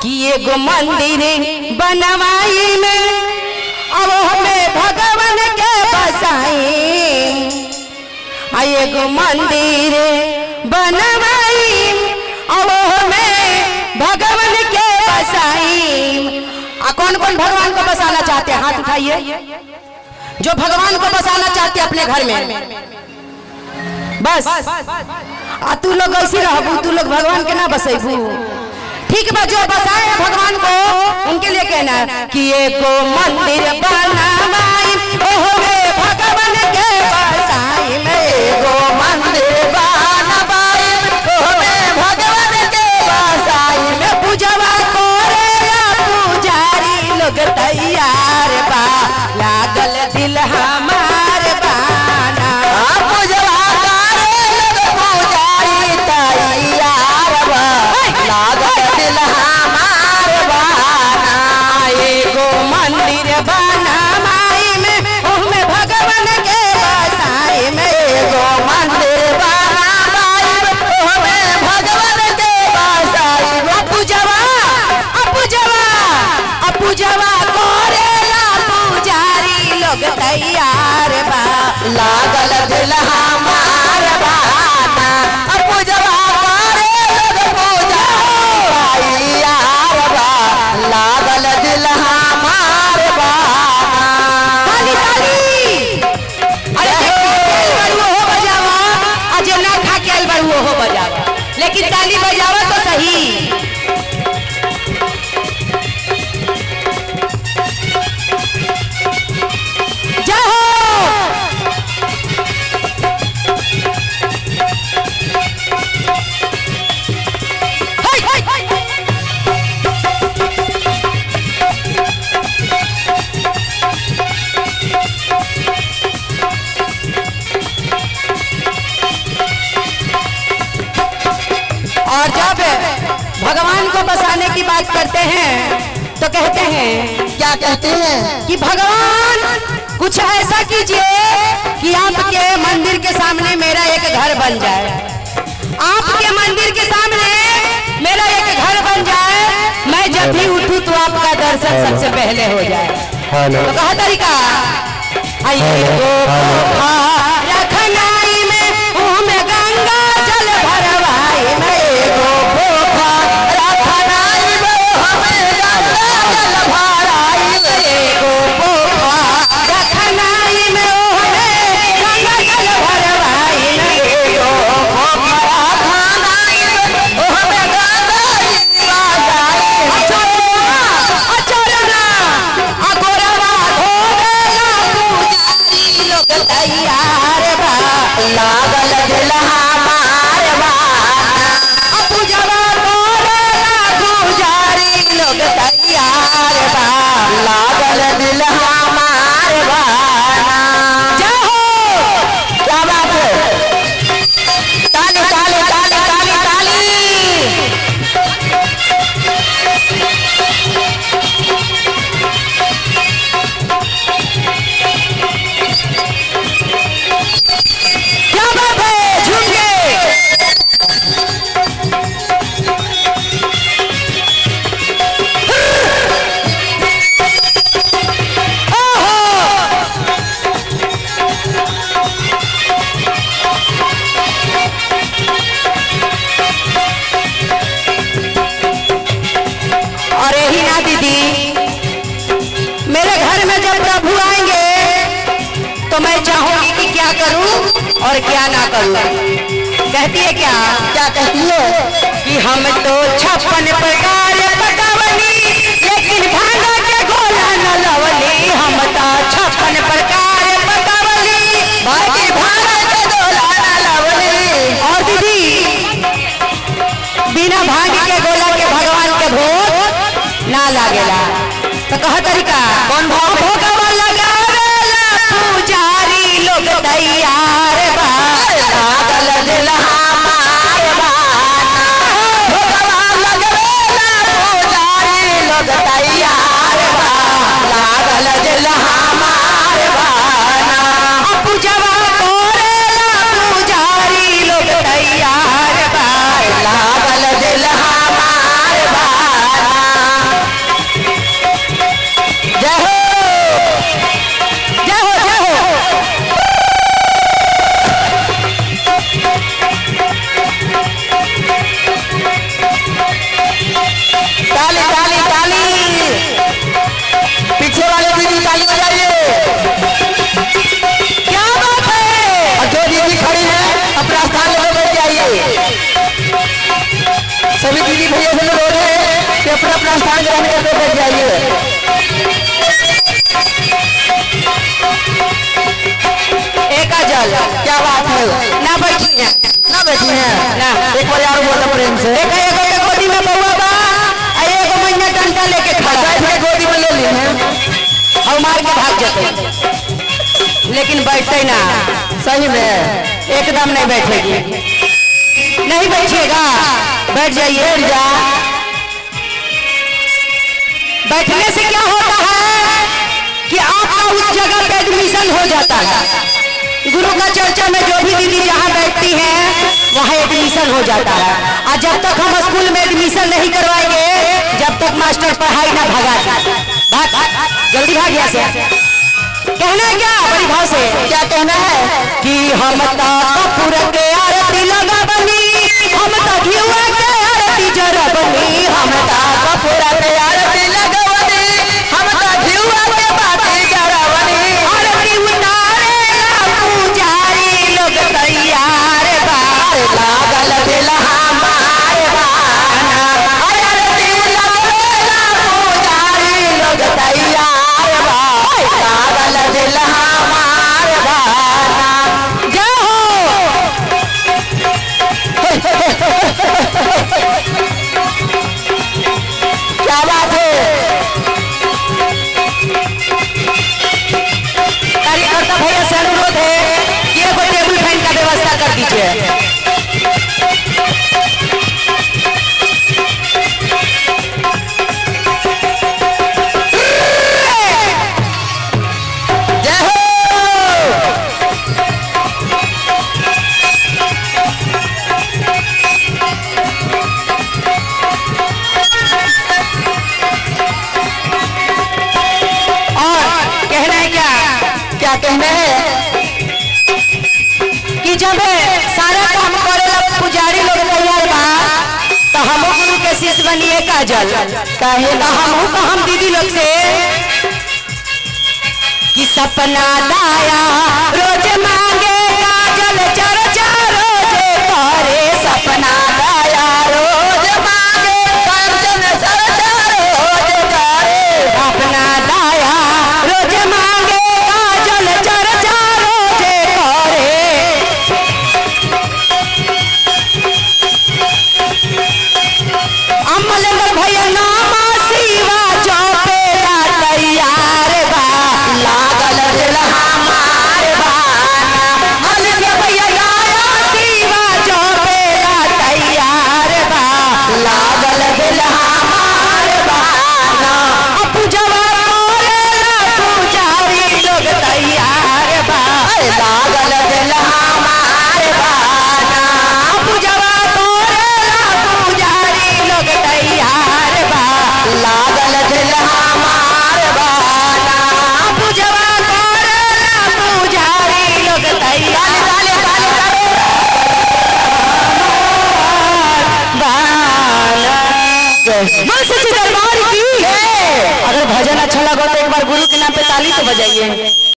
कि एगो मंदिर बनवाई में अब हमें भगवान के बसाई। एगो मंदिर बनवाई अब हमें भगवान के बसाई। कौन कौन भगवान को बसाना चाहते हैं हाथ उठाइए। जो भगवान को बसाना चाहते हैं अपने घर में बस तू लोग ऐसी रहबू, तू लोग भगवान के ना बसेबू। ठीक बा, जो बसाए भगवान को उनके लिए कहना कि एगो मंदिर बनवाई ओहे भगवान के बसाई में। एगो मंदिर बनवाई ओहे भगवान के बसाई में। पूजवा करे पुजारी लोग तैयार बा, लागल दिल हमार बाना। पूजवा करे लोग पुजारी तैयार बा, लागल दिल हमार बाना। एगो मंदिर बनवाई में ओहमे भगवान के बसाई में। एगो मंदिर बनवाई ओहमे भगवान के बसाई में। पूजवा पूजवा करेला पुजारी लोग तैयार बा, लागल दिल हमार बाना। पूजवा करे लोग पुजारी तैयार बा, लागल दिल हमार बाना। ताली ताली। अरे बड़ुओ हो बजावा, अजे ना खा के आइल बड़ुओ हो बजावा, लेकिन ताली बजावा तो सही। और जब भगवान को बसाने की बात करते हैं तो कहते हैं, क्या कहते हैं कि भगवान कुछ ऐसा कीजिए कि आपके मंदिर के सामने मेरा एक घर बन जाए। आपके मंदिर के सामने मेरा एक घर बन जाए, मैं जब भी उठूं तो आपका दर्शन सबसे पहले हो जाए। तो कहा तरीका रखनाई में उहमें गंगा जल भरवाई में। एगो रखनाई में हमें गंगा जल भराई में। एगो रखनाई में हमें गंगा जल भरवाई में। एगो रखनाई में हमें गंगा अचरना अगोरवा धोवेला पुजारी लोग तैयार बा, लागल दिल हमार बाना। पूजवा करेला पुजारी लोग तैयार बा, लागल दिल हमार बाना। जय हो, क्या बात है। ताली ताली ताली ताली ताली। क्या बात है, झूम के। और यही ना दीदी, मेरे घर में जब प्रभु आएंगे तो मैं चाहूंगी कि क्या करूं और क्या ना करूं। कहती है क्या क्या कहती है कि हम तो 56 प्रकार पकावनी, लेकिन भांगा के गोला न लवली। हम तो 56 प्रकार पकावली, बाकी भांगा के गोला न लवली। और दीदी, बिना भांग के गोला के भगवान के भोग ना लागेला। तो कहा तरीका कौन भाव भोगवा लगावेला पुजारी लोग तैयार बा, लागल दिल हमार बाना। भोगवा लगावेला पुजारी लोग तैयार बा, लागल दिल हमार बाना। पूजवा करेला पुजारी लोग तैयार बा, लागल दिल हमार बाना। गिरी जी भैया से अनुरोध है कि अपना अपना स्थान ग्रहण करके बैठ जाइए। एक जल क्या बात है, ना बैठी है ना बैठी हैं ना। एक बार यार बोलो प्रेम से। एक एगो के गोदी में बउआ बा, एगो मैया डंडा लेके खड़ा बैठ के गोदी में ले ली हैं और मार के भाग जाते, लेकिन बैठते ना। सही में एकदम नहीं बैठेगी, नहीं बैठिएगा, बैठ जाइए। बैठ जा। बैठने से क्या होता है कि आपका उस जगह पे एडमिशन हो जाता है। गुरु का चर्चा में जो भी दीदी जहाँ बैठती हैं वहाँ एडमिशन हो जाता है। और जब तक हम स्कूल में एडमिशन नहीं करवाएंगे, जब तक मास्टर पढ़ाई ना भगा भाग जल्दी भाग यहाँ से। कहना है क्या बड़ी भाव से, क्या कहना है कि हम कपूर के आरती लगा बनी, हम घिउआ के आरती जरा बनी, हम कपूर के आरती लगवनी, हम घिउआ के बाती जरवनी। आरती उतारे पुजारी लोग तैयार बा, लागल दिल हमार बाना। आरती लगवेला पुजारी लोग तैयार बा, लागल दिल हमार बाना। क्या बात है, कार्यकर्ता भैया से अनुरोध है कि एगो टेबल फैन का व्यवस्था कर दीजिए। जय हो। और कहना है क्या, क्या कहना है कि जब सारा काम करेला पुजारी लोग तैयार बा, तो हम गुरु के शिष्य बनिए काजल काहे तो हम दीदी लोग से कि सपना दाया रोज मांगे काजल चर्चा रोज करे, सपना दाया रोज मांगे कांचन चर्चा रोज करे। अपना दाया रोज मांगे काजल चर्चा रोज करे। अमलेंद्र भैया नामा शिवा चौपेला तैयार बा, लागल दिल हमार बाना। अमलेंद्र भैया नामा शिवा चौपेला तैयार बा, लागल दिल हमार बाना। पूजवा करेला पुजारी लोग तैयार बा, लागल दिल हमार बाना। पूजवा करेला पुजारी लोग तैयार बा, लागल दिल हमार बाना। पूजवा करेला पुजारी लोग तैयार ताली ताली ताली मन से दरबार की। अगर भजन अच्छा लगा तो एक बार गुरु के नाम पे ताली तो बजाइए।